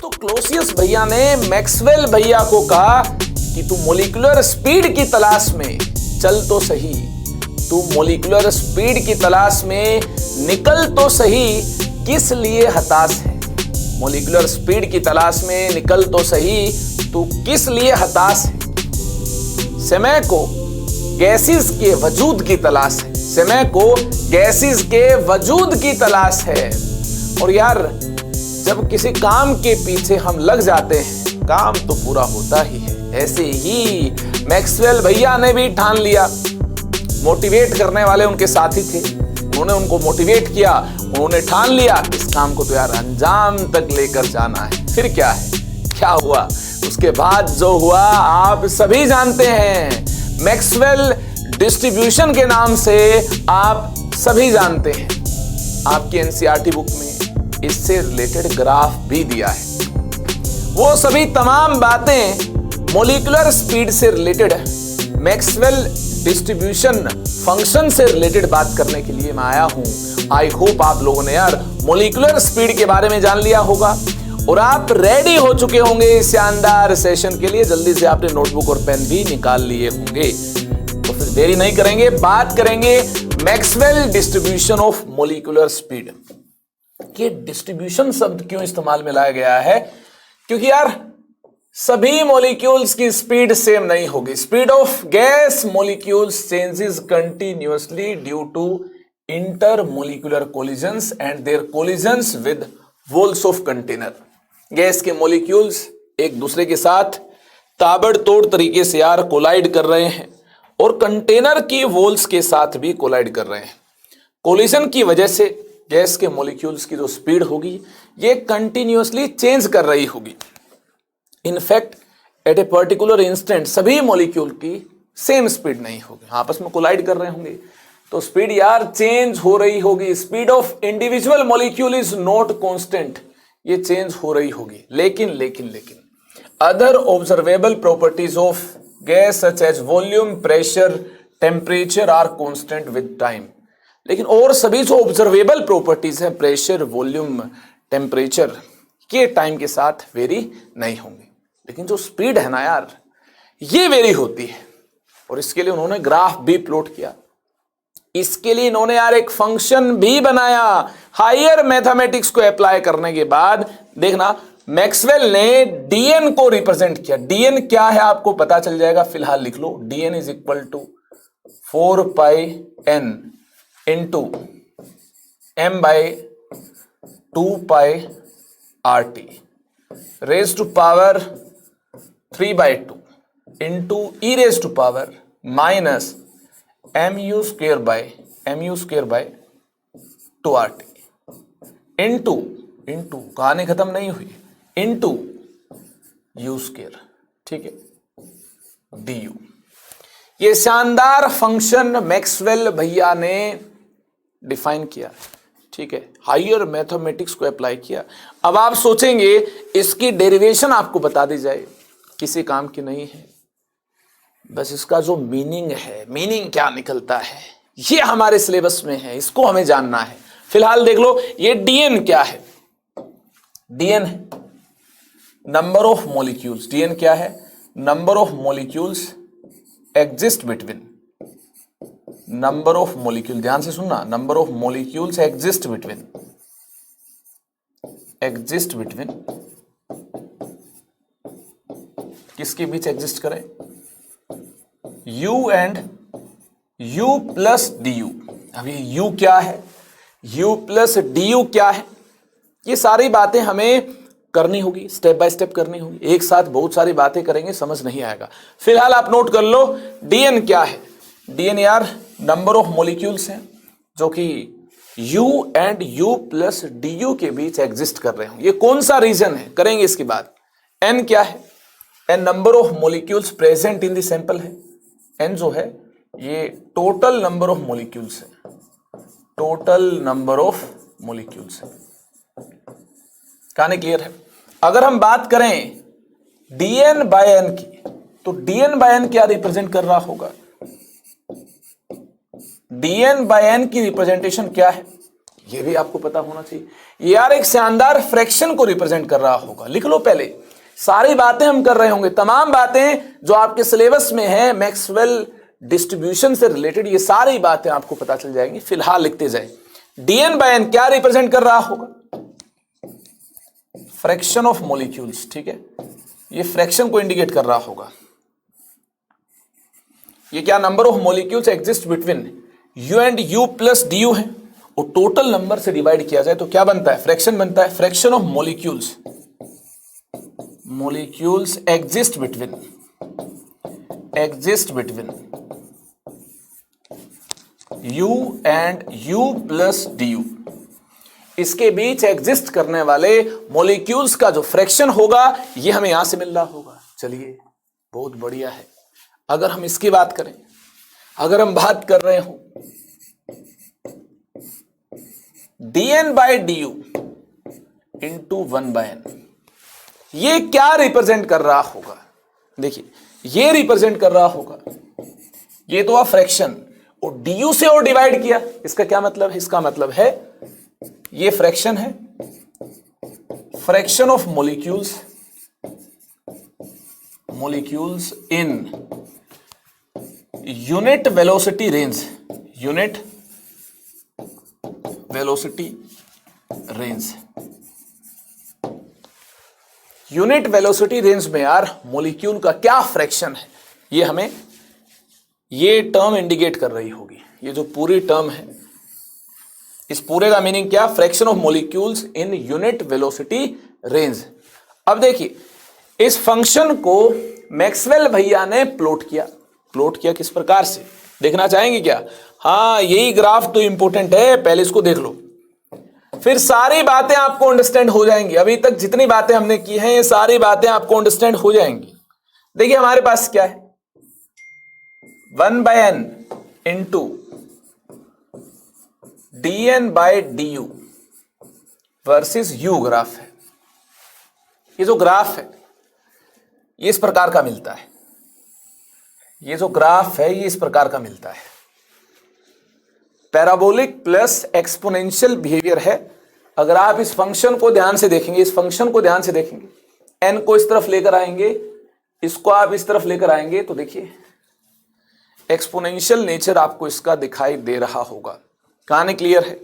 तो क्लोसियस भैया ने मैक्सवेल भैया को कहा कि तू मॉलिक्यूलर स्पीड की तलाश में चल तो सही, तू मॉलिक्यूलर स्पीड की तलाश में निकल तो सही, किस लिए हताश है। मॉलिक्यूलर स्पीड की तलाश में निकल तो सही, तू किस लिए हताश है। समय को गैसेस के वजूद की तलाश है, समय को गैसेस के वजूद की तलाश है। और यार जब किसी काम के पीछे हम लग जाते हैं, काम तो पूरा होता ही है। ऐसे ही मैक्सवेल भैया ने भी ठान लिया। मोटिवेट करने वाले उनके साथी थे, उन्होंने उनको मोटिवेट किया, उन्होंने ठान लिया इस काम को तो यार अंजाम तक लेकर जाना है। फिर क्या है, क्या हुआ उसके बाद जो हुआ आप सभी जानते हैं। मैक्सवेल डिस्ट्रीब्यूशन के नाम से आप सभी जानते हैं। आपकी एनसीईआरटी बुक में इससे रिलेटेड ग्राफ भी दिया है। वो सभी तमाम बातें मॉलिक्यूलर स्पीड से रिलेटेड है। मैक्सवेल डिस्ट्रीब्यूशन फंक्शन से रिलेटेड बात करने के लिए मैं आया हूं। आई होप आप लोगों ने यार मॉलिक्यूलर स्पीड के बारे में जान लिया होगा और आप रेडी हो चुके होंगे इस शानदार सेशन के लिए। जल्दी से आपने नोटबुक और पेन भी निकाल लिए होंगे। तो फिर देरी नहीं करेंगे, बात करेंगे Maxwell distribution of molecular speed. ये डिस्ट्रीब्यूशन शब्द क्यों इस्तेमाल में लाया गया है? क्योंकि यार सभी मॉलिक्यूल्स की स्पीड सेम नहीं होगी। Speed of gas molecules changes continuously due to intermolecular collisions and their collisions with walls of container. Gas के मॉलिक्यूल्स एक दूसरे के साथ ताबड़तोड़ तरीके से यार कोलाइड कर रहे हैं और कंटेनर की वॉल्स के साथ भी कोलाइड कर रहे हैं। कोलिजन की वजह से गैस के मॉलिक्यूल्स की जो स्पीड होगी ये कंटिन्यूअसली चेंज कर रही होगी। In fact at a particular instant सभी मॉलिक्यूल की सेम स्पीड नहीं होगी, आपस में कोलाइड कर रहे होंगे तो स्पीड यार चेंज हो रही होगी। Speed of individual molecule is not constant, ये चेंज हो रही होगी। लेकिन other observable properties of gas such as volume, pressure, temperature are constant with time. लेकिन और सभी जो ऑब्जर्वेबल प्रॉपर्टीज हैं, प्रेशर, वॉल्यूम, टेम्परेचर, ये टाइम के साथ वेरी नहीं होंगे। लेकिन जो स्पीड है ना यार, ये वेरी होती है। और इसके लिए उन्होंने ग्राफ भी प्लॉट किया। इसके लिए इन्होंने यार एक फंक्शन भी बनाया। हायर मैथमेटिक्स को अप्लाई करने के बाद देखना मैक्सवेल ने डीएन को रिप्रेजेंट किया। डीएन क्या है आपको पता चल जाएगा, फिलहाल लिख लो। D n is equal to 4 pi n into m by 2 pi r t raise to power 3/2 into e raise to power minus mu square by 2RT into कहानी खत्म नहीं हुई, इंटू यू स्क्वेयर, ठीक है, du। ये शानदार फंक्शन मैक्सवेल भैया ने डिफाइन किया, ठीक है, हायर मैथमेटिक्स को अप्लाई किया। अब आप सोचेंगे इसकी डेरिवेशन आपको बता दी जाए, किसी काम की नहीं है। बस इसका जो मीनिंग है, मीनिंग क्या निकलता है, ये हमारे सिलेबस में है, इसको हमें जानना है। फिलहाल देख लो ये डीएन क्या है। डीएन है नंबर ऑफ मॉलिक्यूल्स। डीएन क्या है? Number of molecules exist between, number of molecule, ध्यान से सुनना, number of molecules exist between किसके बीच एग्जिस्ट करें? U and U plus D. अब ये U क्या है, U प्लस डी क्या है, ये सारी बातें हमें करनी होगी, स्टेप बाय स्टेप करनी होगी। एक साथ बहुत सारी बातें करेंगे समझ नहीं आएगा। फिलहाल आप नोट कर लो डीएन क्या है। डीएन यार नंबर ऑफ मॉलिक्यूल्स हैं जो कि U and U plus D के बीच एग्जिस्ट कर रहे हो। ये कौन सा रीजन है, करेंगे इसके बाद। N क्या है? N number of molecules present in the sample है। N जो है ये टोटल नंबर ऑफ मॉलिक्यूल्स है, टोटल नंबर ऑफ मॉलिक्यूल्स है। कहानी क्लियर है? अगर हम बात करें dn बाय n की, तो dn बाय n क्या रिप्रेजेंट कर रहा होगा? dn बाय n की रिप्रेजेंटेशन क्या है? ये भी आपको पता होना चाहिए। ये यार एक शानदार फ्रैक्शन को रिप्रेजेंट कर रहा होगा। लिख लो पहले, सारी बातें हम कर रहे होंगे, तमाम बातें जो आपके सिलेबस में है मैक्सवेल डिस्ट्रीब्यूशन से रिलेटेड, ये सारी बातें आपको पता चल जाएंगी। फिलहाल लिखते जाए, dn बाय n क्या रिप्रेजेंट कर रहा होगा? फ्रैक्शन ऑफ मॉलिक्यूल्स, ठीक है, ये फ्रैक्शन को इंडिकेट कर रहा होगा। ये क्या number of molecules exist between u and u plus du है, और टोटल नंबर से डिवाइड किया जाए तो क्या बनता है? फ्रैक्शन बनता है। Fraction of molecules, molecules exist between u and u plus du, इसके बीच एग्जिस्ट करने वाले मॉलिक्यूल्स का जो फ्रैक्शन होगा ये हमें यहां से मिल रहा होगा। चलिए, बहुत बढ़िया है। अगर हम इसकी बात करें, अगर हम बात कर रहे हो dn by du into 1 by n, ये क्या रिप्रेजेंट कर रहा होगा? देखिए, ये रिप्रेजेंट कर रहा होगा, ये तो फ्रैक्शन, और du से और डिवाइड किया, इसका क्या मतलब है? इसका मतलब है ये फ्रैक्शन है, fraction of molecules in unit velocity range, unit velocity range. Unit velocity range में यार मॉलिक्यूल का क्या फ्रैक्शन है, ये हमें ये टर्म इंडिकेट कर रही होगी। ये जो पूरी टर्म है, इस पूरे का मीनिंग क्या? Fraction of molecules in unit velocity range. अब देखिए, इस फंक्शन को मैक्सवेल भैया ने प्लॉट किया। प्लॉट किया किस प्रकार से, देखना चाहेंगे क्या? हाँ, यही ग्राफ तो इंपॉर्टेंट है, पहले इसको देख लो, फिर सारी बातें आपको अंडरस्टैंड हो जाएंगी। अभी तक जितनी बातें हमने की हैं, ये सारी बातें आपको अंडरस्टैंड हो जाएंगी। देखिए, हमारे पास क्या है? 1 by n into dn by du versus u graph है। ये जो ग्राफ है ये इस प्रकार का मिलता है। ये जो ग्राफ है ये इस प्रकार का मिलता है। पैराबोलिक प्लस एक्सपोनेंशियल बिहेवियर है। अगर आप इस फंक्शन को ध्यान से देखेंगे, इस फंक्शन को ध्यान से देखेंगे, n को इस तरफ लेकर आएंगे, इसको आप इस तरफ लेकर आएंगे, तो देखिए एक्सपोनेंशियल नेचर आपको इसका दिखाई दे रहा होगा। कहानी क्लियर है?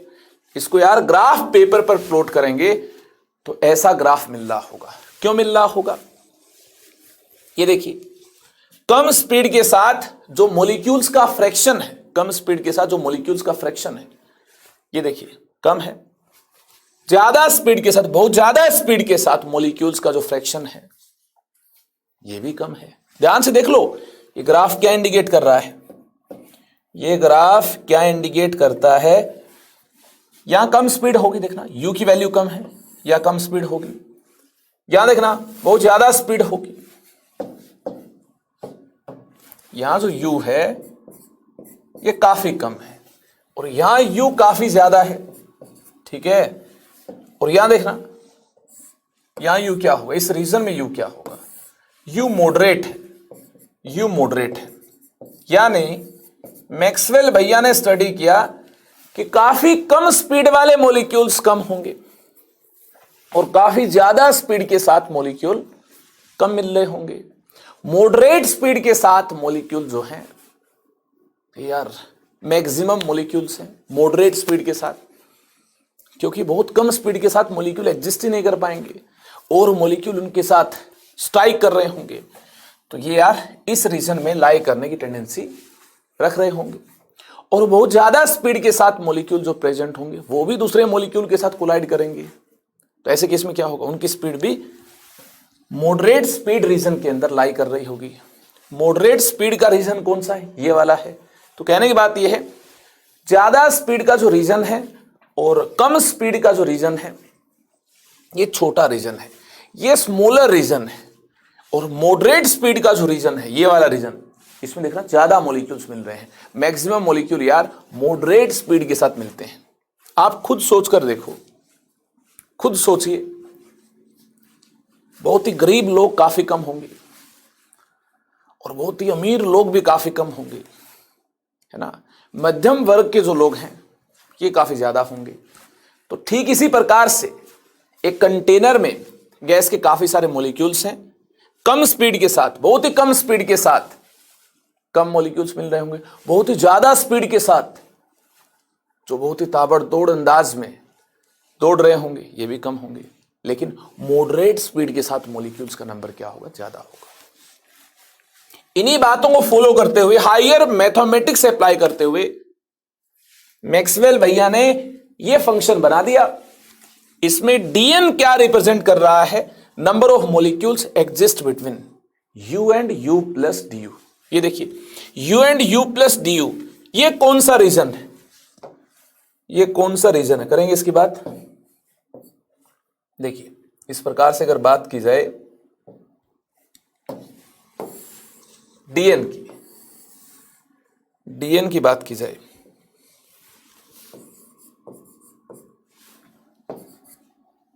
इसको यार ग्राफ पेपर पर प्लॉट करेंगे तो ऐसा ग्राफ मिल रहा होगा। क्यों मिल रहा होगा? ये देखिए, कम स्पीड के साथ जो मॉलिक्यूल्स का फ्रैक्शन है, कम स्पीड के साथ जो मॉलिक्यूल्स का फ्रैक्शन है, ये देखिए कम है। ज्यादा स्पीड के साथ, बहुत ज्यादा स्पीड के साथ मॉलिक्यूल्स का जो फ्रैक्शन है ये भी कम है। ध्यान से देख लो, ये ग्राफ क्या इंडिकेट कर रहा है? ये ग्राफ क्या इंडिकेट करता है? यहां कम स्पीड होगी, देखना u की वैल्यू कम है या कम स्पीड होगी। यहां देखना बहुत ज्यादा स्पीड होगी। यहां जो u है ये काफी कम है, और यहां u काफी ज्यादा है, ठीक है। और यहां देखना, यहां u क्या होगा? इस रीजन में u क्या होगा? u मॉडरेट है, u मॉडरेट है। यानी मैक्सवेल भैया ने स्टडी किया कि काफी कम स्पीड वाले मॉलिक्यूल्स कम होंगे और काफी ज्यादा स्पीड के साथ मॉलिक्यूल कम मिल रहे होंगे। मॉडरेट स्पीड के साथ मॉलिक्यूल जो हैं यार मैक्सिमम मॉलिक्यूल्स हैं मॉडरेट स्पीड के साथ, क्योंकि बहुत कम स्पीड के साथ मॉलिक्यूल एग्जिस्ट ही नहीं कर पाएंगे और मॉलिक्यूल उनके साथ स्ट्राइक कर रहे होंगे, तो ये यार इस रीजन में लाई करने की टेंडेंसी रख रहे होंगे। और बहुत ज्यादा स्पीड के साथ मॉलिक्यूल जो प्रेजेंट होंगे वो भी दूसरे मॉलिक्यूल के साथ कोलाइड करेंगे, तो ऐसे केस में क्या होगा? उनकी स्पीड भी मॉडरेट स्पीड रीजन के अंदर लाई कर रही होगी। मॉडरेट स्पीड का रीजन कौन सा है? ये वाला है। तो कहने की बात ये है, ज्यादा स्पीड का जो रीजन है और कम स्पीड का जो रीजन है ये छोटा रीजन है, ये स्मॉलर रीजन है। और मॉडरेट स्पीड का जो रीजन है ये वाला रीजन, इसमें देखना ज्यादा मॉलिक्यूल्स मिल रहे हैं। मैक्सिमम मॉलिक्यूल यार मॉडरेट स्पीड के साथ मिलते हैं। आप खुद सोचकर देखो, खुद सोचिए, बहुत ही गरीब लोग काफी कम होंगे और बहुत ही अमीर लोग भी काफी कम होंगे, है ना। मध्यम वर्ग के जो लोग हैं ये काफी ज्यादा होंगे। तो ठीक इसी प्रकार से एक कंटेनर में गैस के काफी सारे मॉलिक्यूल्स हैं, कम स्पीड के साथ, बहुत ही कम स्पीड के साथ कम मॉलिक्यूल्स मिल रहे होंगे, बहुत ही ज्यादा स्पीड के साथ जो बहुत ही ताबड़तोड़ अंदाज में दौड़ रहे होंगे ये भी कम होंगे, लेकिन मॉडरेट स्पीड के साथ मॉलिक्यूल्स का नंबर क्या होगा, ज्यादा होगा। इन्हीं बातों को फॉलो करते हुए, हायर मैथमेटिक्स अप्लाई करते हुए मैक्सवेल भैया ने यह फंक्शन बना दिया। इसमें dn क्या रिप्रेजेंट कर रहा है, number of molecules exist between u and u plus du। ये देखिए u and u plus du, ये कौन सा रीजन है, ये कौन सा रीजन है, करेंगे इसकी बात। देखिए इस प्रकार से अगर बात की जाए dn की बात की जाए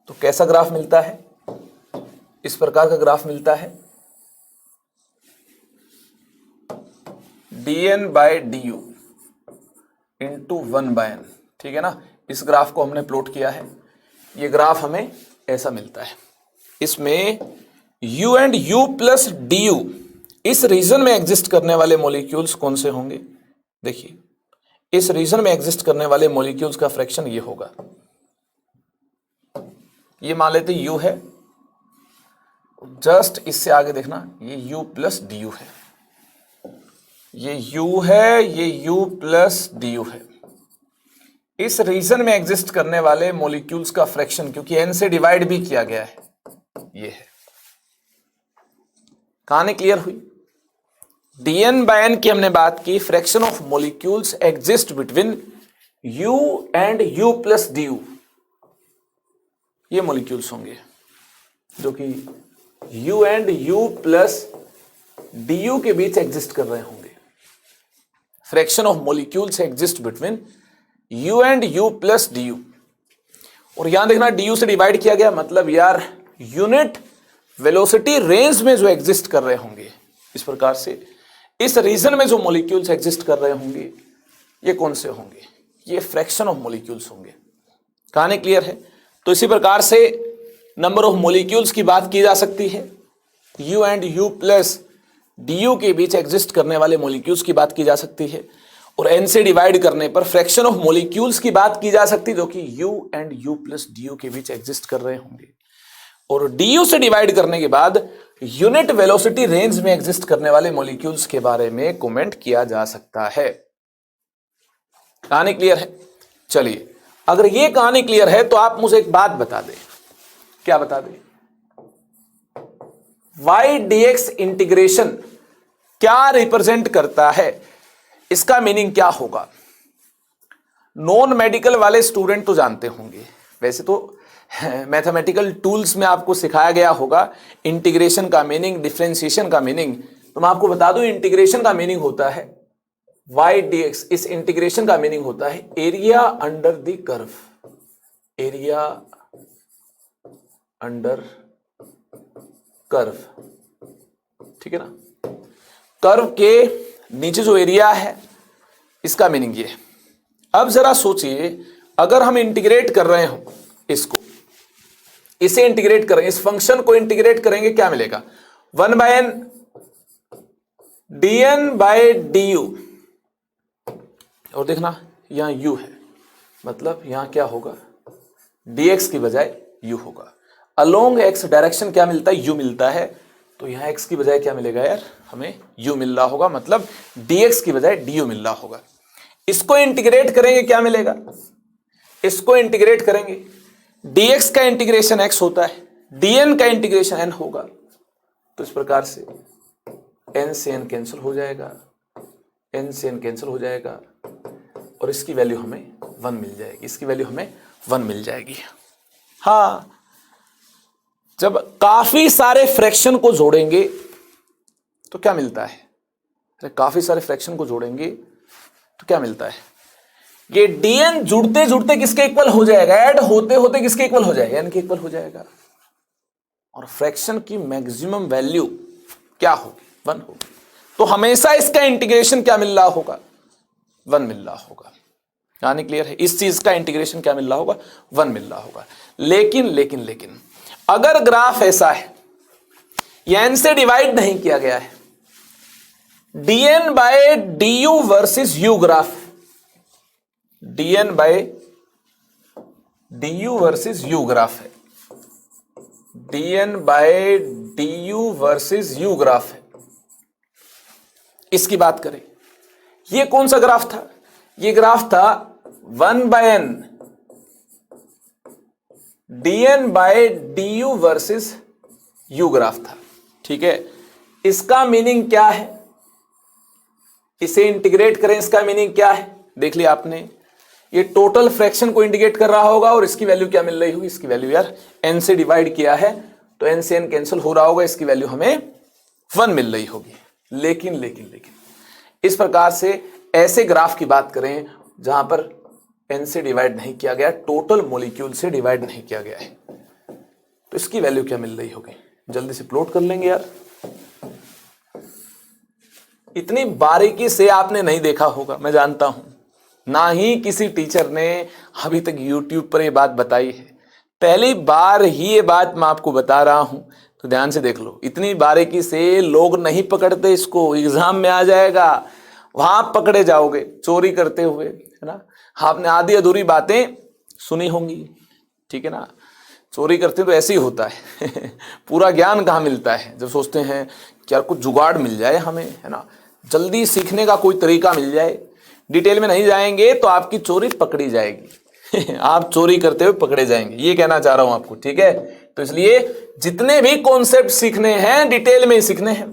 तो कैसा ग्राफ मिलता है, इस प्रकार का ग्राफ मिलता है, dn by du into 1/n, ठीक है ना। इस ग्राफ को हमने प्लॉट किया है, ये ग्राफ हमें ऐसा मिलता है। इसमें u and u plus du, इस रीजन में एग्जिस्ट करने वाले मॉलिक्यूल्स कौन से होंगे, देखिए इस रीजन में एग्जिस्ट करने वाले मॉलिक्यूल्स का फ्रैक्शन ये होगा, ये मान लेते u है, जस्ट इससे आगे देखना ये u प्लस du है, ये u है, ये u प्लस du है। इस रीजन में एग्जिस्ट करने वाले मॉलिक्यूल्स का फ्रैक्शन, क्योंकि n से डिवाइड भी किया गया है, ये है। कहानी क्लियर हुई। dn बाय n की हमने बात की, fraction of molecules exist between u and u plus du, ये मॉलिक्यूल्स होंगे जो कि u and u plus du के बीच एग्जिस्ट कर रहे होंगे। Fraction of molecules exist between u and u plus du, और यहां देखना du से डिवाइड किया गया, मतलब यार यूनिट वेलोसिटी रेंज में जो एग्जिस्ट कर रहे होंगे। इस प्रकार से इस रीजन में जो मॉलिक्यूल्स एग्जिस्ट कर रहे होंगे ये कौन से होंगे, ये फ्रैक्शन ऑफ मॉलिक्यूल्स होंगे। कहानी क्लियर है। तो इसी प्रकार से नंबर ऑफ मॉलिक्यूल्स की बात की जा सकती है, u and u plus du के बीच एग्जिस्ट करने वाले मॉलिक्यूल्स की बात की जा सकती है, और n से डिवाइड करने पर फ्रैक्शन ऑफ मॉलिक्यूल्स की बात की जा सकती है जो कि u and u plus du के बीच एग्जिस्ट कर रहे होंगे, और du से डिवाइड करने के बाद यूनिट वेलोसिटी रेंज में एग्जिस्ट करने वाले मॉलिक्यूल्स के बारे में कमेंट किया जा सकता है। कहानी क्लियर है। चलिए अगर ये कहानी क्लियर है तो आप मुझे एक बात बता दें, क्या बता दें, y dx इंटीग्रेशन क्या रिप्रेजेंट करता है, इसका मीनिंग क्या होगा। नॉन मेडिकल वाले स्टूडेंट तो जानते होंगे, वैसे तो मैथमेटिकल टूल्स में आपको सिखाया गया होगा इंटीग्रेशन का मीनिंग, डिफरेंशिएशन का मीनिंग। तो मैं आपको बता दूं इंटीग्रेशन का मीनिंग होता है y dx, इस इंटीग्रेशन का मीनिंग होता है area under the curve, area under curve, ठीक है ना। कर्व के नीचे जो एरिया है इसका मीनिंग ये है। अब जरा सोचिए अगर हम इंटीग्रेट कर रहे हो इसको, इसे इंटीग्रेट करेंगे, इस फंक्शन को इंटीग्रेट करेंगे, क्या मिलेगा, 1/n dn बाय du, और देखना यहां u है, मतलब यहां क्या होगा, dx की बजाय u होगा। अलोंग x डायरेक्शन क्या मिलता है, u मिलता है, तो यहां x की बजाय क्या मिलेगा यार, हमें u मिल रहा होगा, मतलब dx की बजाय du मिल रहा होगा। इसको इंटीग्रेट करेंगे क्या मिलेगा, इसको इंटीग्रेट करेंगे, dx का इंटीग्रेशन x होता है, dn का इंटीग्रेशन n होगा, तो इस प्रकार से n से n कैंसिल हो जाएगा, n से n कैंसिल हो जाएगा, और इसकी वैल्यू हमें 1 मिल जाएगी, इसकी वैल्यू हमें 1 मिल जाएगी। हाँ, जब काफी सारे फ्रैक्शन को जोड़ेंगे तो क्या मिलता है, काफी सारे फ्रैक्शन को जोड़ेंगे तो क्या मिलता है, ये dn जुड़ते जुड़ते किसके इक्वल हो जाएगा, ऐड होते होते किसके इक्वल हो जाएगा, n के इक्वल हो जाएगा, और फ्रैक्शन की मैक्सिमम वैल्यू क्या होगी, 1 होगी। तो हमेशा इसका इंटीग्रेशन क्या मिल रहा होगा, 1 मिल रहा होगा। यानी क्लियर है, इस चीज का इंटीग्रेशन क्या मिल रहा होगा, 1 मिल रहा होगा। लेकिन लेकिन लेकिन अगर ग्राफ ऐसा है, ये n से डिवाइड नहीं किया गया है, dn by du versus u graph, dn by du versus u graph है, dn by du versus u graph है। इसकी बात करें, ये कौन सा ग्राफ था, ये ग्राफ था 1/n dn by du versus u graph था, ठीक है। इसका मीनिंग क्या है, इसे इंटीग्रेट करें, इसका मीनिंग क्या है, देख लिया आपने, ये टोटल फ्रैक्शन को इंडिकेट कर रहा होगा और इसकी वैल्यू क्या मिल रही होगी, इसकी वैल्यू यार n से डिवाइड किया है तो n से n कैंसिल हो रहा होगा, इसकी वैल्यू हमें 1 मिल रही होगी। लेकिन लेकिन लेकिन इस प्रकार से ऐसे ग्राफ की बात करें जहां पर n से डिवाइड नहीं किया गया, टोटल मॉलिक्यूल से डिवाइड नहीं किया गया है, तो इसकी वैल्यू क्या मिल रही होगी, जल्दी से प्लॉट कर लेंगे यार। इतनी बारीकी से आपने नहीं देखा होगा, मैं जानता हूं, ना ही किसी टीचर ने अभी तक YouTube पर ये बात बताई है, पहली बार ही ये बात मैं आपको बता रहा हूं, तो ध्यान से देख लो। इतनी बारीकी से लोग नहीं पकड़ते इसको, एग्जाम में आ जाएगा, वहां पकड़े जाओगे चोरी करते हुए, है ना। आपने आधी अधूरी बातें सुनी होंगी, ठीक है ना, चोरी करते तो ऐसे ही होता है पूरा ज्ञान कहाँ मिलता है, जब सोचते हैं कि यार कुछ जुगाड़ मिल जाए हमें, है ना, जल्दी सीखने का कोई तरीका मिल जाए, डिटेल में नहीं जाएंगे तो आपकी चोरी पकड़ी जाएगी आप चोरी करते हुए पकड़े जाएंगे, ये कहना चाह रहा हूं आपको, ठीक है। तो इसलिए जितने भी कॉन्सेप्ट सीखने हैं डिटेल में ही सीखने हैं।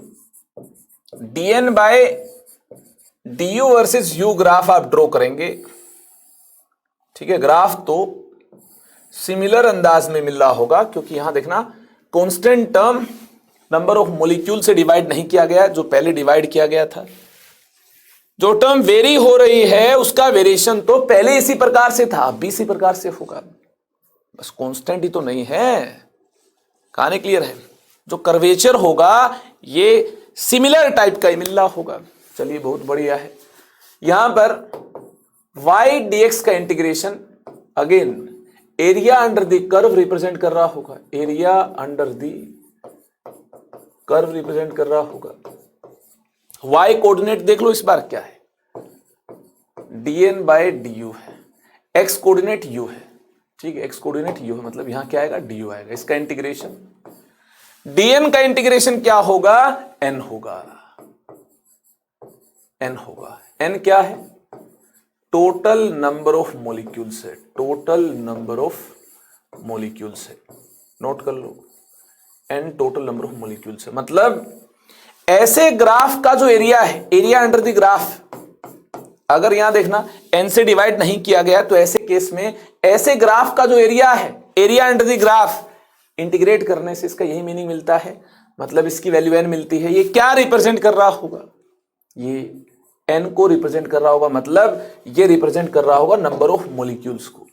dn by du versus u graph आप ड्रॉ करेंगे, ठीक है। ग्राफ तो सिमिलर अंदाज में मिल रहा होगा, क्योंकि यहां देखना constant term number of molecule से डिवाइड नहीं किया गया, जो पहले डिवाइड किया गया था। जो टर्म वेरी हो रही है उसका वेरिएशन तो पहले इसी प्रकार से था, अब भी इसी प्रकार से होगा, बस कांस्टेंट ही तो नहीं है। कहानी क्लियर है, जो कर्वेचर होगा ये सिमिलर टाइप का ही मिल रहा होगा। चलिए बहुत बढ़िया है। यहां पर y dx का integration again area under the curve represent कर रहा होगा, area under the curve represent कर रहा होगा। y कोऑर्डिनेट देख लो इस बार क्या है, dn बाय du है, x कोऑर्डिनेट u है, ठीक है, x कोऑर्डिनेट u है, मतलब यहां क्या आएगा, du आएगा। इसका इंटीग्रेशन dn का इंटीग्रेशन क्या होगा, n होगा, n होगा। n क्या है, टोटल नंबर ऑफ मॉलिक्यूल्स है, टोटल नंबर ऑफ मॉलिक्यूल्स है, नोट कर लो, n total number of molecules है। मतलब ऐसे ग्राफ का जो एरिया है, एरिया अंडर द ग्राफ, अगर यहां देखना n से डिवाइड नहीं किया गया, तो ऐसे केस में ऐसे ग्राफ का जो एरिया है, area under the graph, integrate करने से इसका यही मीनिंग मिलता है, मतलब इसकी वैल्यू n मिलती है। ये क्या रिप्रेजेंट कर रहा होगा, ये n को रिप्रेजेंट कर रहा होगा, मतलब ये रिप्रेजेंट कर रहा होगा नंबर ऑफ मॉलिक्यूल्स को।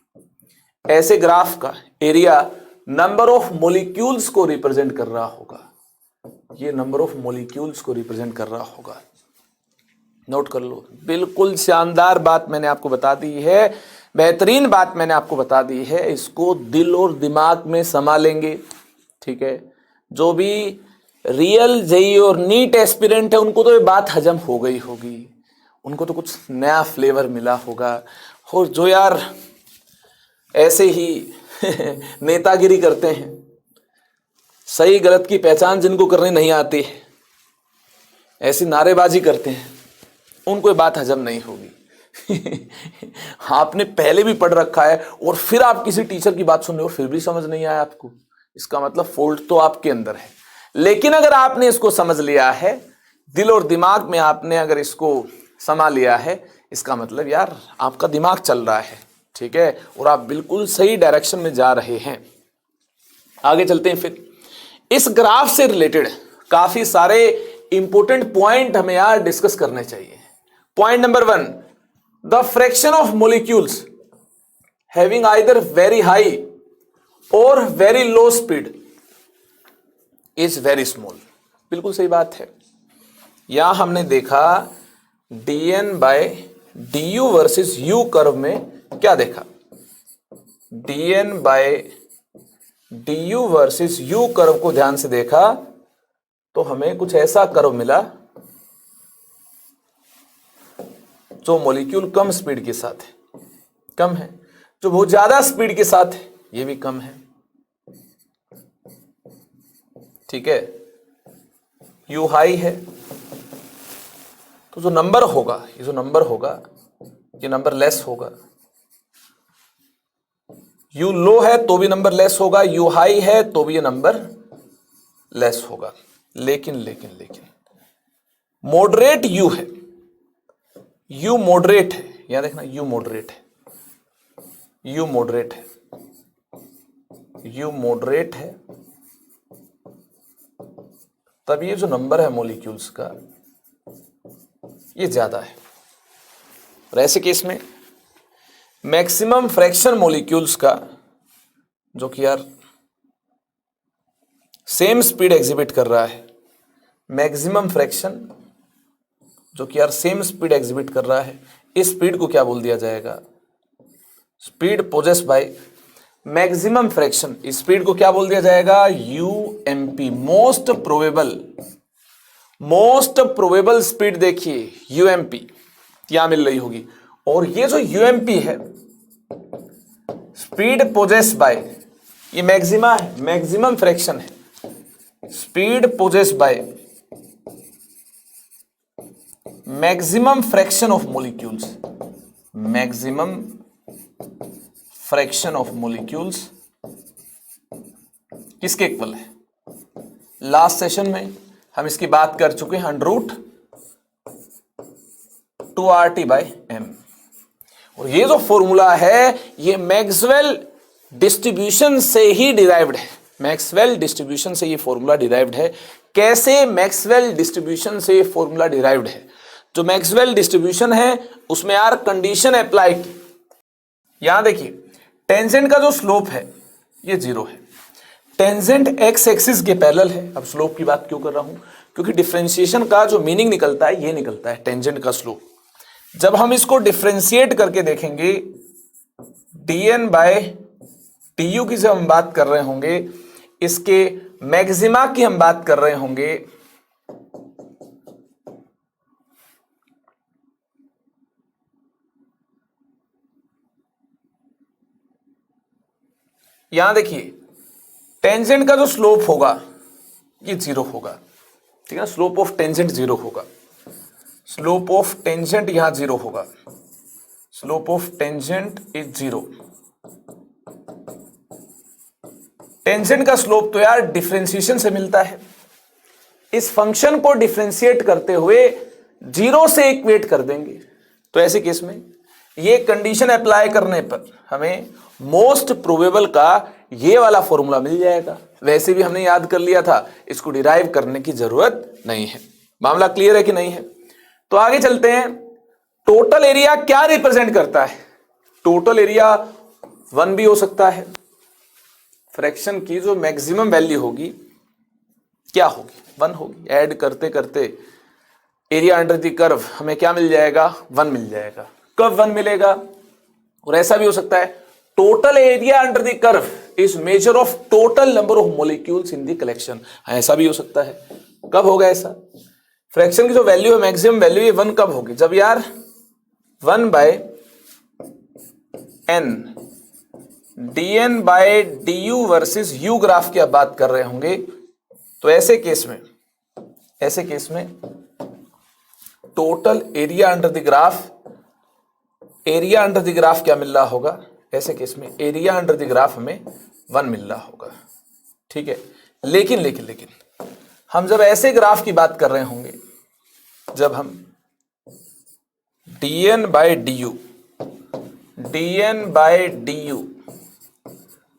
ऐसे ग्राफ का एरिया नंबर ऑफ मॉलिक्यूल्स को रिप्रेजेंट कर रहा होगा, ये नंबर ऑफ मॉलिक्यूल्स को रिप्रेजेंट कर रहा होगा। नोट कर लो, बिल्कुल शानदार बात मैंने आपको बता दी है, बेहतरीन बात मैंने आपको बता दी है, इसको दिल और दिमाग में समा लेंगे, ठीक है। जो भी रियल जेई और नीट एस्पिरेंट है उनको तो ये बात हजम हो गई होगी, उनको तो कुछ नया फ्लेवर मिला होगा। और जो यार ऐसे ही नेतागिरी करते हैं, सही गलत की पहचान जिनको करनी नहीं आती, ऐसी नारेबाजी करते हैं, उनको ये बात हजम नहीं होगी आपने पहले भी पढ़ रखा है और फिर आप किसी टीचर की बात सुन रहे हो, फिर भी समझ नहीं आया आपको, इसका मतलब फॉल्ट तो आपके अंदर है। लेकिन अगर आपने इसको समझ लिया है, दिल और दिमाग में आपने अगर इसको समा लिया है, इसका मतलब यार आपका दिमाग चल रहा है, ठीक है, और आप बिल्कुल सही डायरेक्शन में जा रहे हैं। आगे चलते हैं। फिर इस ग्राफ से रिलेटेड काफी सारे इंपॉर्टेंट पॉइंट हमें यार डिस्कस करने चाहिए। Point number 1, the fraction of molecules having either very high और very low speed is very small. बिल्कुल सही बात है। यहां हमने देखा dn by du versus u curve में क्या देखा, dn by du versus u curve को ध्यान से देखा तो हमें कुछ ऐसा कर्व मिला जो मॉलिक्यूल कम स्पीड के साथ है, कम है, जो बहुत ज्यादा स्पीड के साथ है ये भी कम है। ठीक है, u हाई है तो जो नंबर होगा, ये जो नंबर होगा ये नंबर लेस होगा। u लो है तो भी नंबर लेस होगा, u हाई है तो भी ये नंबर लेस होगा। लेकिन लेकिन लेकिन मॉडरेट u है, u मॉडरेट है, यहां देखना u मॉडरेट है, u मॉडरेट है, u मॉडरेट है, तब ये जो नंबर है मॉलिक्यूल्स का ये ज्यादा है। और ऐसे केस में मैक्सिमम फ्रैक्शन मॉलिक्यूल्स का जो कि यार सेम स्पीड एग्जिबिट कर रहा है, मैक्सिमम फ्रैक्शन जो कि यार सेम स्पीड एग्जिबिट कर रहा है, इस स्पीड को क्या बोल दिया जाएगा, speed possess by maximum fraction, इस स्पीड को क्या बोल दिया जाएगा, यूएमपी, मोस्ट प्रोबेबल स्पीड। देखिए यूएमपी यहां मिल रही होगी, और ये जो यूएमपी है स्पीड पोजेस बाय, ये मैक्सिमा है, मैक्सिमम फ्रैक्शन है, speed possess by maximum fraction of molecules, maximum fraction of molecules किसके इक्वल है। लास्ट सेशन में हम इसकी बात कर चुके हैं, √2RT/m। और ये जो फॉर्मूला है ये मैक्सवेल डिस्ट्रीब्यूशन से ही डिराइव्ड है, मैक्सवेल डिस्ट्रीब्यूशन से ये फॉर्मूला डिराइव्ड है। कैसे मैक्सवेल डिस्ट्रीब्यूशन से ये फॉर्मूला डिराइव्ड है, जो मैक्सवेल डिस्ट्रीब्यूशन है उसमें यार कंडीशन अप्लाई की। यहां देखिए टेंजेंट का जो स्लोप है ये 0 है, टेंजेंट एक्स एक्सिस के पैरेलल है। अब स्लोप की बात क्यों कर रहा हूं, क्योंकि डिफरेंशिएशन का जो मीनिंग निकलता है ये निकलता है टेंजेंट का स्लोप। जब हम इसको डिफरेंशिएट करके देखेंगे, dn/du की जब हम बात कर रहे होंगे, इसके मैक्सिमा की हम बात कर रहे होंगे, यहां देखिए टेंजेंट का जो स्लोप होगा ये 0 होगा, ठीक है ना, स्लोप ऑफ टेंजेंट 0 होगा, स्लोप ऑफ टेंजेंट यहां 0 होगा, slope of tangent is 0। Tangent का स्लोप तो यार डिफरेंशिएशन से मिलता है, इस फंक्शन को डिफरेंशिएट करते हुए 0 से इक्वेट कर देंगे। तो ऐसे केस में ये कंडीशन अप्लाई करने पर हमें मोस्ट प्रोबेबल का ये वाला फॉर्मूला मिल जाएगा। वैसे भी हमने याद कर लिया था, इसको डिराइव करने की जरूरत नहीं है। मामला क्लियर है कि नहीं है। तो आगे चलते हैं। टोटल एरिया क्या रिप्रेजेंट करता है, टोटल एरिया 1 भी हो सकता है। फ्रैक्शन की जो मैक्सिमम वैल्यू होगी क्या होगी, 1 होगी। ऐड करते करते एरिया अंडर द कर्व हमें क्या मिल जाएगा, 1 मिल जाएगा। कब 1 मिलेगा, और ऐसा भी हो सकता है total area under the curve is measure of total number of molecules in the collection, ऐसा भी हो सकता है। कब होगा ऐसा, फ्रैक्शन की जो वैल्यू है मैक्सिमम वैल्यू ये 1 कब होगी, जब यार 1/n dn/du versus u graph की आप बात कर रहे होंगे। तो ऐसे केस में total area under the graph क्या मिल रहा होगा, ऐसे केस में एरिया अंडर द ग्राफ हमें 1 मिल रहा होगा, ठीक है। लेकिन हम जब ऐसे ग्राफ की बात कर रहे होंगे, जब हम dn/du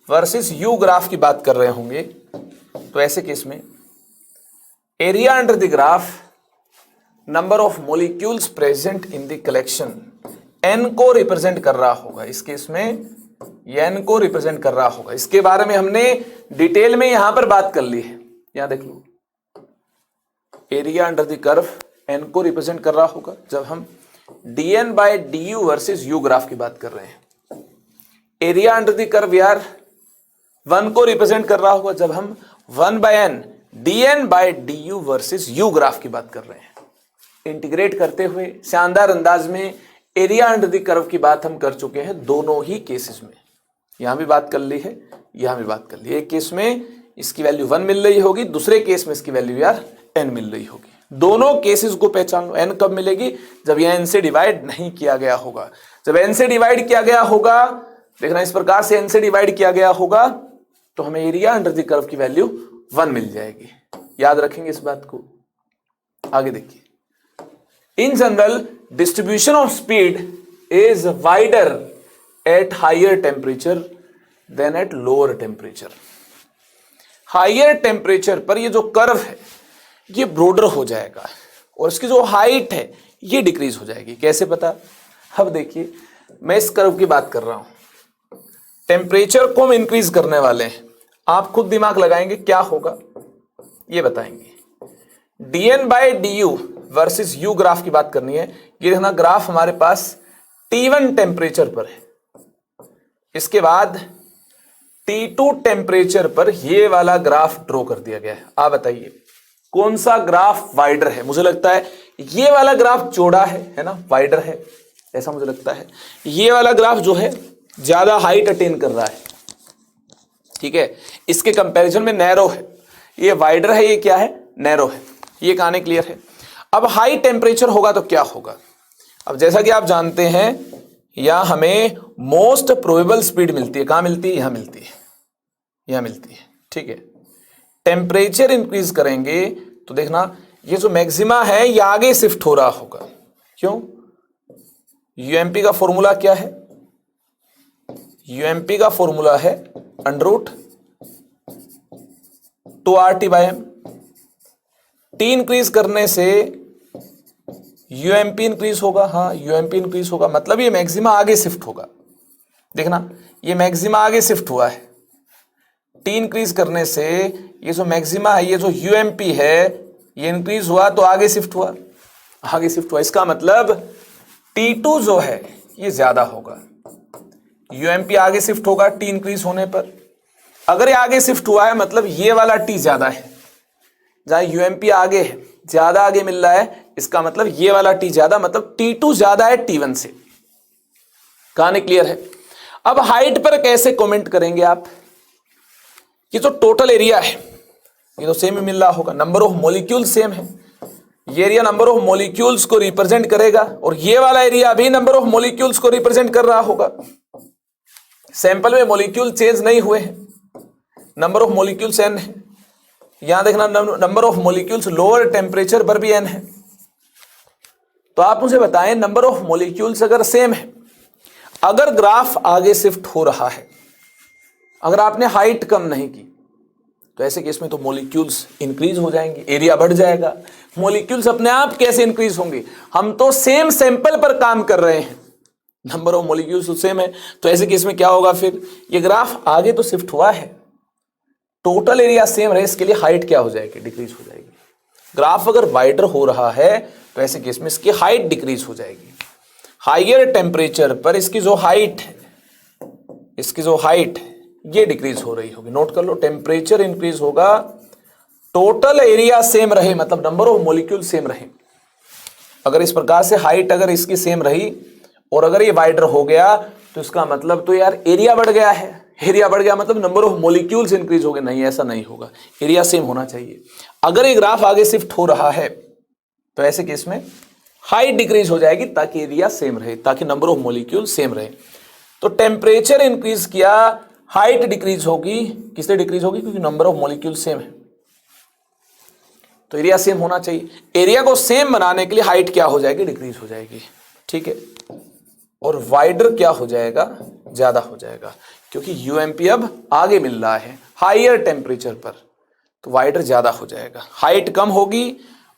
वर्सेस u ग्राफ की बात कर रहे होंगे, तो ऐसे केस में area under the graph number of molecules present in the collection n को रिप्रेजेंट कर रहा होगा। इस केस में n को रिप्रेजेंट कर रहा होगा। इसके बारे में हमने डिटेल में यहां पर बात कर ली है। यहां देख लो, area under the curve n को रिप्रेजेंट कर रहा होगा जब हम dn/du वर्सेस u ग्राफ की बात कर रहे हैं। एरिया अंडर द कर्व यार 1 को रिप्रेजेंट कर रहा होगा जब हम 1/n dn/du versus u graph की बात कर रहे हैं। इंटीग्रेट करते हुए शानदार अंदाज में एरिया अंडर द कर्व की बात हम कर चुके हैं दोनों ही केसेस में। यहां भी बात कर ली है, यहां भी बात कर ली है। एक केस में इसकी वैल्यू 1 मिल रही होगी, दूसरे केस में इसकी वैल्यू यार n मिल रही होगी। दोनों केसेस को पहचान लो। n कब मिलेगी? जब यह n से डिवाइड नहीं किया गया होगा। जब n से डिवाइड किया गया होगा, देखना इस प्रकार से n से डिवाइड किया गया होगा तो हमें एरिया अंडर द कर्व की वैल्यू 1 मिल जाएगी। याद रखेंगे इस बात को। आगे देखिए, in general distribution of speed is wider at higher temperature than at lower temperature. Higher temperature पर ये जो कर्व है ये ब्रॉडर हो जाएगा और इसकी जो हाइट है ये डिक्रीज हो जाएगी। कैसे पता? अब देखिए, मैं इस कर्व की बात कर रहा हूं, टेम्परेचर को हम इंक्रीज करने वाले हैं। आप खुद दिमाग लगाएंगे क्या होगा ये बताएंगे। dn/du वर्सेस u ग्राफ की बात करनी है। ये देखना ग्राफ हमारे पास T1 टेम्परेचर पर है, इसके बाद T2 टेम्परेचर पर ये वाला ग्राफ ड्रॉ कर दिया गया है। आप बताइए कौन सा ग्राफ वाइडर है? मुझे लगता है ये वाला ग्राफ चौड़ा है ना, वाइडर है, ऐसा मुझे लगता है। ये वाला ग्राफ जो है ज्यादा हाइट अटेन कर रहा है, ठीक है, इसके कंपैरिजन में नैरो है। ये वाइडर है, ये क्या है? नैरो है। ये कहानी क्लियर है। अब हाई टेम्परेचर होगा तो क्या होगा? अब जैसा कि आप जानते हैं यहां हमें मोस्ट प्रोबेबल स्पीड मिलती है। कहां मिलती है? यहां मिलती है, यहां मिलती है, ठीक है। टेम्परेचर इंक्रीज करेंगे तो देखना ये जो मैक्सिमा है ये आगे शिफ्ट हो रहा होगा। क्यों? यूएमपी का फॉर्मूला क्या है? यूएमपी का फॉर्मूला है √2RT/m। टी इंक्रीज करने से यूएमपी इंक्रीज होगा। हाँ, यूएमपी इंक्रीज होगा, मतलब ये मैक्सिमा आगे शिफ्ट होगा। देखना ये मैक्सिमा आगे शिफ्ट हुआ है। टी इंक्रीज करने से ये जो मैक्सिमा है, ये जो यूएमपी है, ये इंक्रीज हुआ तो आगे शिफ्ट हुआ, आगे शिफ्ट हुआ। इसका मतलब T2 जो है ये ज्यादा होगा। यूएमपी आगे शिफ्ट होगा टी इंक्रीज होने पर। अगर ये आगे शिफ्ट हुआ है मतलब ये वाला टी ज्यादा है। जहां यूएमपी आगे है, ज्यादा आगे मिल रहा है, इसका मतलब ये वाला टी ज्यादा, मतलब T2 ज्यादा है T1 से। कहानी क्लियर है? अब हाइट पर कैसे कमेंट करेंगे आप? ये जो टोटल एरिया है ये तो सेम ही मिल रहा होगा, नंबर ऑफ मॉलिक्यूल सेम है। ये एरिया नंबर ऑफ मॉलिक्यूल्स को रिप्रेजेंट करेगा और ये वाला एरिया भी नंबर ऑफ मॉलिक्यूल्स को रिप्रेजेंट कर रहा होगा। सैंपल में मॉलिक्यूल चेंज नहीं हुए हैं, नंबर ऑफ मॉलिक्यूल्स n है। यहां देखना number of molecules lower temperature पर भी n है। तो आप मुझे बताएं नंबर ऑफ मॉलिक्यूल्स अगर सेम है, अगर ग्राफ आगे शिफ्ट हो रहा है, अगर आपने हाइट कम नहीं की तो ऐसे केस में तो मॉलिक्यूल्स इंक्रीज हो जाएंगे, एरिया बढ़ जाएगा। मॉलिक्यूल्स अपने आप कैसे इंक्रीज होंगे? हम तो सेम सैंपल पर काम कर रहे हैं, नंबर ऑफ मॉलिक्यूल्स तो सेम है। तो ऐसे केस में क्या होगा फिर? ये ग्राफ आगे तो शिफ्ट हुआ है, टोटल एरिया सेम रहे, इसके लिए हाइट क्या हो जाएगी? डिक्रीज हो जाएगी। ग्राफ अगर वाइडर हो रहा है तो ऐसे केस में इसकी हाइट डिक्रीज हो जाएगी। हाइयर टेम्परेचर पर इसकी जो हाइट है, इसकी जो हाइट है ये डिक्रीज हो रही होगी। नोट कर लो, टेम्परेचर इंक्रीज होगा, टोटल एरिया सेम रहे, मतलब नंबर ऑफ मॉलिक्यूल सेम रहे। अगर इस प्रकार से हाइट अगर इसकी सेम रही और अगर ये वाइडर हो गया तो इसका मतलब तो यार एरिया बढ़ गया है। एरिया बढ़ गया मतलब नंबर ऑफ मॉलिक्यूल्स इंक्रीज हो गए। नहीं, ऐसा नहीं होगा, एरिया सेम होना चाहिए। अगर ये ग्राफ आगे शिफ्ट हो रहा है तो ऐसे केस में हाइट डिक्रीज हो जाएगी ताकि एरिया सेम रहे, ताकि नंबर ऑफ मॉलिक्यूल सेम रहे। तो टेम्परेचर इंक्रीज किया, हाइट डिक्रीज होगी। किससे डिक्रीज होगी? क्योंकि नंबर ऑफ मॉलिक्यूल सेम है, तो एरिया सेम होना चाहिए। एरिया को सेम बनाने के लिए हाइट क्या हो जाएगी? डिक्रीज हो जाएगी, ठीक है। और वाइडर क्या हो जाएगा? ज्यादा हो जाएगा, क्योंकि यूएमपी अब आगे मिल रहा है हायर टेम्परेचर पर, तो वाइडर ज्यादा हो जाएगा। हाइट कम होगी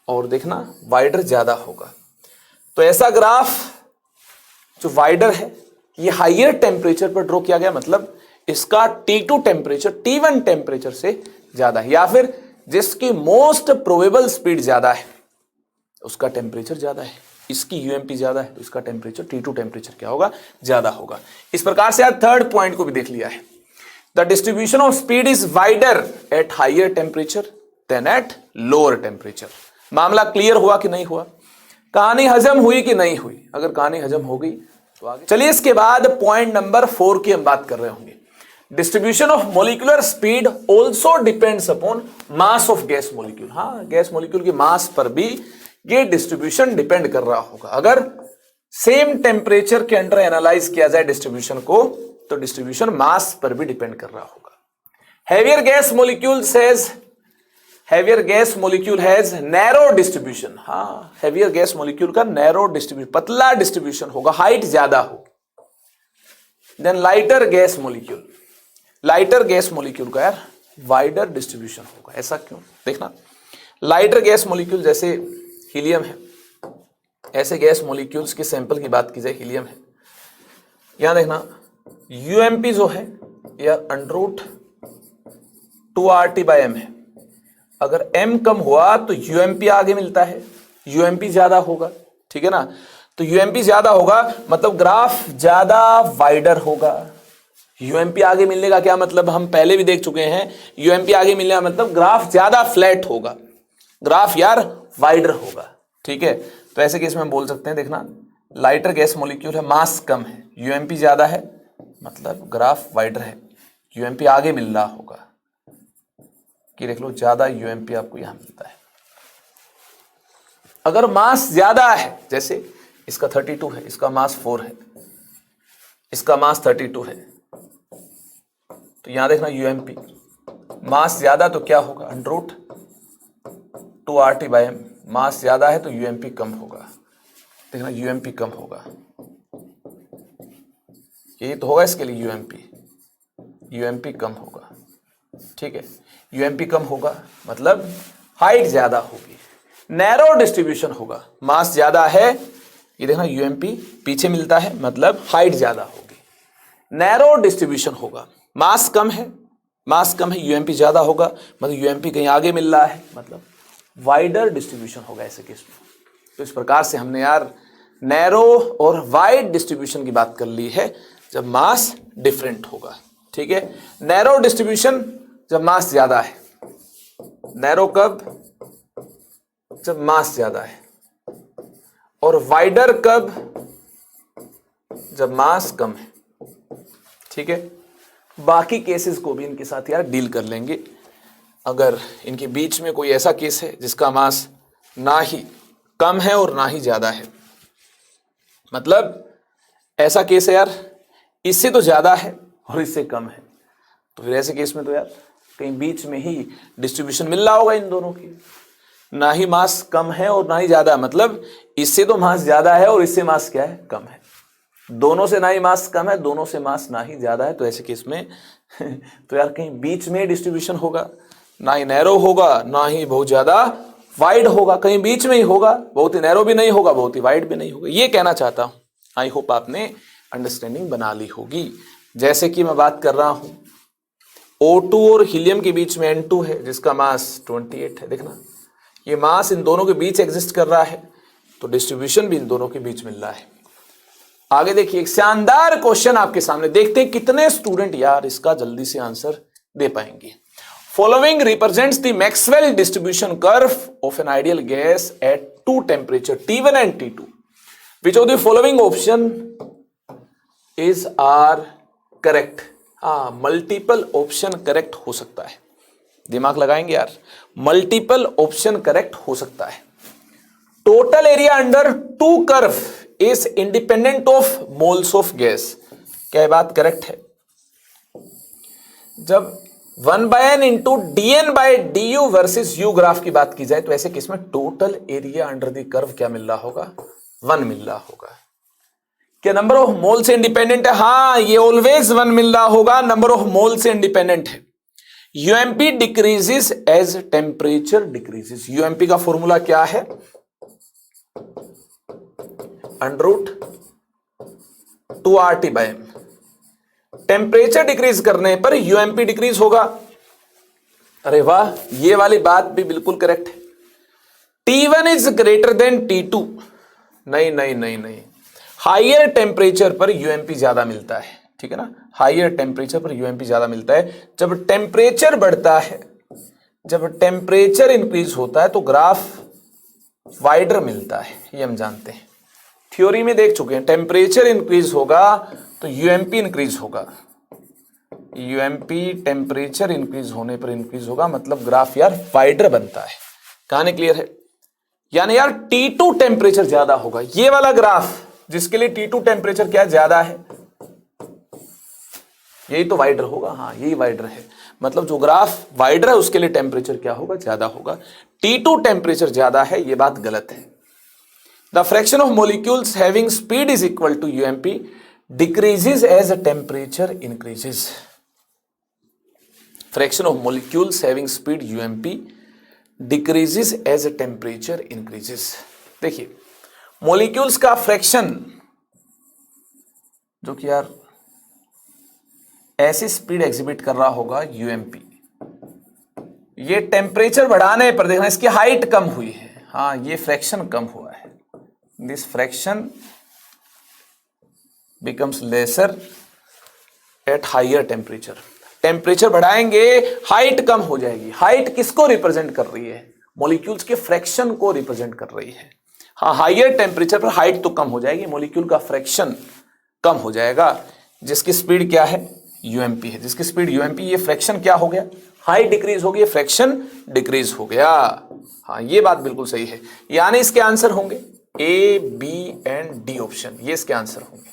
और देखना वाइडर ज्यादा होगा। तो ऐसा ग्राफ जो वाइडर है ये हायर टेम्परेचर पर ड्रॉ किया गया, मतलब इसका T2 टेम्परेचर T1 टेम्परेचर से ज्यादा है, या फिर जिसकी मोस्ट प्रोबेबल स्पीड ज्यादा है उसका टेम्परेचर ज्यादा है। इसकी यूएमपी ज्यादा है तो इसका टेम्परेचर T2 टेम्परेचर क्या होगा, ज्यादा होगा। इस प्रकार से आज थर्ड पॉइंट को भी देख लिया है। The distribution of speed is wider at higher temperature than at lower temperature. मामला क्लियर हुआ कि नहीं हुआ, कहानी हजम हुई कि नहीं हुई? अगर कहानी हजम हो गई तो आगे चलिए। इसके बाद पॉइंट नंबर 4 की हम बात कर रहे होंगे। Distribution of molecular speed also depends upon mass of gas molecule. हाँ, गैस मोलिक्यूल की मास पर भी ये डिस्ट्रीब्यूशन डिपेंड कर रहा होगा। अगर सेम टेम्परेचर के अंडर एनालाइज किया जाए डिस्ट्रीब्यूशन को तो डिस्ट्रीब्यूशन मास पर भी डिपेंड कर रहा होगा। Heavier gas molecule has narrow distribution. हाँ, हैवियर गैस मोलिक्यूल का नैरो डिस्ट्रीब्यूशन, पतला डिस्ट्रीब्यूशन होगा, हाइट ज्यादा होगी। देन लाइटर गैस मोलिक्यूल का यार वाइडर डिस्ट्रीब्यूशन होगा। ऐसा क्यों? देखना, लाइटर गैस मोलिक्यूल जैसे हीलियम है, ऐसे गैस मोलिक्यूल्स के सैंपल की बात की जाए, हीलियम है, यहां देखना यूएमपी जो है यह √2RT/m है। अगर m कम हुआ तो यूएमपी आगे मिलता है, यूएमपी ज्यादा होगा, ठीक है ना। तो यूएमपी ज्यादा होगा मतलब ग्राफ ज्यादा वाइडर होगा। यूएमपी आगे मिलने का क्या मतलब, हम पहले भी देख चुके हैं। यूएमपी आगे मिलने का मतलब ग्राफ ज्यादा फ्लैट होगा, ग्राफ यार वाइडर होगा, ठीक है। तो ऐसे केस में हम बोल सकते हैं, देखना लाइटर गैस मॉलिक्यूल है, मास कम है, यूएमपी ज्यादा है, मतलब ग्राफ वाइडर है, यूएमपी आगे मिल रहा होगा कि देख लो ज्यादा यूएमपी आपको यहां मिलता है। अगर मास ज्यादा है, जैसे इसका 32 है, इसका मास 4 है, इसका मास 32 है, तो यहां देखना यूएमपी मास ज्यादा तो क्या होगा, √2RT/m। मास ज्यादा है तो यूएमपी कम होगा, देखना यूएमपी कम होगा, यही तो होगा इसके लिए यूएमपी कम होगा, ठीक है। यूएमपी कम होगा मतलब हाइट ज्यादा होगी, नैरो डिस्ट्रीब्यूशन होगा। मास ज्यादा है, ये देखना यूएमपी पीछे मिलता है मतलब हाइट ज्यादा होगी, नैरो डिस्ट्रीब्यूशन होगा। मास कम है, यूएमपी ज्यादा होगा मतलब यूएमपी कहीं आगे मिल रहा है, मतलब वाइडर डिस्ट्रीब्यूशन होगा ऐसे केस में। तो इस प्रकार से हमने यार नैरो और वाइड डिस्ट्रीब्यूशन की बात कर ली है जब मास डिफरेंट होगा, ठीक है। नैरो डिस्ट्रीब्यूशन जब मास ज्यादा है, नैरो कब, जब मास ज्यादा है, और वाइडर कब, जब मास कम है, ठीक है। बाकी केसेस को भी इनके साथ यार डील कर लेंगे। अगर इनके बीच में कोई ऐसा केस है जिसका मास ना ही कम है और ना ही ज्यादा है, मतलब ऐसा केस है यार इससे तो ज्यादा है और इससे कम है, तो फिर ऐसे केस में तो यार कहीं बीच में ही डिस्ट्रीब्यूशन मिल रहा होगा इन दोनों की। ना ही मास कम है और ना ही ज्यादा, मतलब इससे तो मास ज्यादा है और इससे मास क्या है, कम है। दोनों से ना ही मास कम है, दोनों से मास ना ही ज्यादा है, तो ऐसे केस में तो यार कहीं बीच में डिस्ट्रीब्यूशन होगा, ना ही नैरो होगा ना ही बहुत ज्यादा वाइड होगा, कहीं बीच में ही होगा, बहुत ही नैरो भी नहीं होगा बहुत ही वाइड भी नहीं होगा। ये कहना चाहता हूं, आई होप आपने अंडरस्टैंडिंग बना ली होगी। जैसे कि मैं बात कर रहा हूं O2 और हीलियम के बीच में N2 है जिसका मास 28 है, देखना ये मास इन दोनों के बीच एग्जिस्ट कर रहा है, तो डिस्ट्रीब्यूशन भी इन दोनों के बीच मिल रहा है। आगे देखिए, एक शानदार क्वेश्चन आपके सामने, देखते हैं कितने स्टूडेंट यार इसका जल्दी से आंसर दे पाएंगे। Following represents the Maxwell distribution curve of an ideal gas at 2 temperature T1 and T2, which of the following option is are correct. हाँ, मल्टीपल ऑप्शन करेक्ट हो सकता है, दिमाग लगाएंगे यार, मल्टीपल ऑप्शन करेक्ट हो सकता है। Total area under 2 curve is independent of moles of gas, क्या बात करेक्ट है? जब 1/n into dn/du versus u graph की बात की जाए तो ऐसे केस में total area under the curve क्या मिल रहा होगा, 1 मिल रहा होगा। क्या नंबर ऑफ मोल से इंडिपेंडेंट है? हाँ, ये ऑलवेज 1 मिल रहा होगा, नंबर ऑफ मोल से इंडिपेंडेंट है। UMP decreases as temperature decreases, UMP का फॉर्मूला क्या है, √2RT/m। टेम्परेचर डिक्रीज करने पर यूएमपी डिक्रीज होगा। अरे वाह, ये वाली बात भी बिल्कुल करेक्ट है। T1 is greater than T2, नहीं नहीं नहीं नहीं, हायर टेम्परेचर पर यूएमपी ज्यादा मिलता है, ठीक है ना, हायर टेम्परेचर पर यूएमपी ज्यादा मिलता है। जब टेम्परेचर बढ़ता है, जब टेम्परेचर इंक्रीज होता है तो ग्राफ वाइडर मिलता है, ये हम जानते हैं, थ्योरी में देख चुके हैं। टेम्परेचर इंक्रीज होगा तो यूएमपी इंक्रीज होगा, यूएमपी टेम्परेचर इंक्रीज होने पर इंक्रीज होगा, मतलब ग्राफ यार वाइडर बनता है। कहानी क्लियर है? यानी यार T2 टेम्परेचर ज्यादा होगा, ये वाला ग्राफ जिसके लिए T2 टेम्परेचर क्या ज्यादा है, यही तो वाइडर होगा। हाँ यही वाइडर है, मतलब जो ग्राफ वाइडर है उसके लिए टेम्परेचर क्या होगा, ज्यादा होगा। T2 टेम्परेचर ज्यादा है, ये बात गलत है। The fraction of molecules having speed is equal to UMP decreases as temperature increases. Fraction of molecules having speed UMP decreases as temperature increases. देखिए मॉलिक्यूल्स का फ्रैक्शन जो कि यार ऐसी स्पीड एग्जिबिट कर रहा होगा यूएमपी, ये टेम्परेचर बढ़ाने पर देखना इसकी हाइट कम हुई है, हाँ ये फ्रैक्शन कम हुआ है, this fraction becomes lesser at higher temperature. Temperature बढ़ाएंगे हाइट कम हो जाएगी। हाइट किसको रिप्रेजेंट कर रही है? मॉलिक्यूल्स के फ्रैक्शन को रिप्रेजेंट कर रही है। हाँ हायर टेम्परेचर पर हाइट तो कम हो जाएगी, मॉलिक्यूल का फ्रैक्शन कम हो जाएगा, जिसकी स्पीड क्या है, यूएमपी है, जिसकी स्पीड यूएमपी, ये फ्रैक्शन क्या हो गया, हाइट डिक्रीज हो गई, फ्रैक्शन डिक्रीज हो गया। हाँ ये बात बिल्कुल सही है, यानी इसके आंसर होंगे A B and D option, ये इसके आंसर होंगे।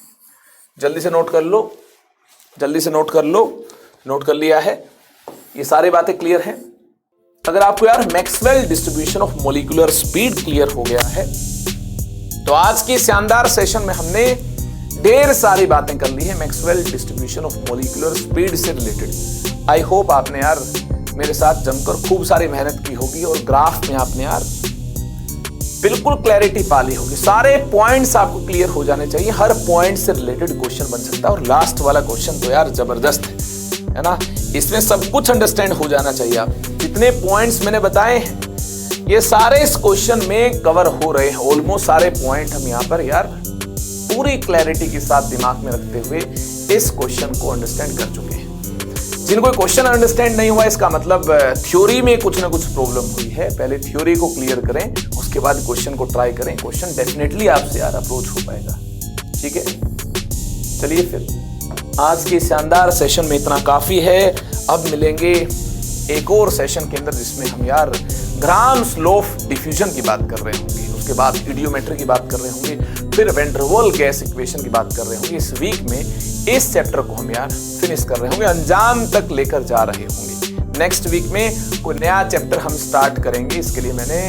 जल्दी से नोट कर लो, जल्दी से नोट कर लो। नोट कर लिया है? ये सारी बातें क्लियर हैं? अगर आपको यार Maxwell distribution of molecular speed clear हो गया है तो आज की शानदार सेशन में हमने ढेर सारी बातें कर ली है Maxwell distribution of molecular speed से रिलेटेड। आई होप आपने यार मेरे साथ जमकर खूब सारी मेहनत की होगी और ग्राफ में आपने यार बिल्कुल क्लैरिटी पा ली होगी। सारे पॉइंट्स आपको क्लियर हो जाने चाहिए, हर पॉइंट से रिलेटेड क्वेश्चन बन सकता है। और लास्ट वाला क्वेश्चन तो यार जबरदस्त है ना, इसमें सब कुछ अंडरस्टैंड हो जाना चाहिए। आप जितने पॉइंट्स मैंने बताए हैं ये सारे इस क्वेश्चन में कवर हो रहे हैं, ऑलमोस्ट सारे पॉइंट हम यहाँ पर यार पूरी क्लैरिटी के साथ दिमाग में रखते हुए इस क्वेश्चन को अंडरस्टैंड कर चुके हैं। जिनको क्वेश्चन अंडरस्टैंड नहीं हुआ इसका मतलब थ्योरी में कुछ ना कुछ प्रॉब्लम हुई है। पहले थ्योरी को क्लियर करें, उसके बाद क्वेश्चन को ट्राई करें, क्वेश्चन डेफिनेटली आपसे यार अप्रोच हो पाएगा। ठीक है, चलिए फिर आज के शानदार सेशन में इतना काफी है। अब मिलेंगे एक और सेशन के अंदर जिसमें हम यार ग्राम्स लॉ ऑफ डिफ्यूजन की बात कर रहे होंगे, उसके बाद इडियोमेट्री की बात कर रहे होंगे, फिर van der Waals gas equation की बात कर रहे होंगे। इस वीक में इस चैप्टर को हम यार फिनिश कर रहे होंगे, अंजाम तक लेकर जा रहे होंगे। नेक्स्ट वीक में कोई नया चैप्टर हम स्टार्ट करेंगे। इसके लिए मैंने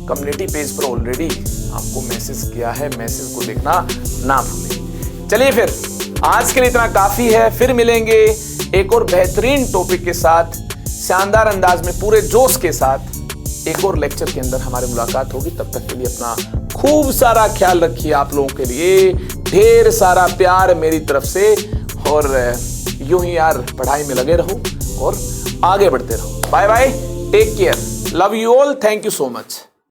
कम्युनिटी पेज पर ऑलरेडी आपको मैसेज किया है, मैसेज को देखना ना भूलें। चलिए फिर आज के लिए इतना काफी है, फिर मिलेंगे एक और बेहतरीन टॉपिक के साथ, शानदार अंदाज में पूरे जोश के साथ एक और लेक्चर के अंदर हमारी मुलाकात होगी। तब तक के लिए अपना खूब सारा ख्याल रखिए। आप लोगों के लिए ढेर सारा प्यार मेरी तरफ से, और यूं ही यार पढ़ाई में लगे रहो और आगे बढ़ते रहो। Bye bye, take care, love you all, thank you so much.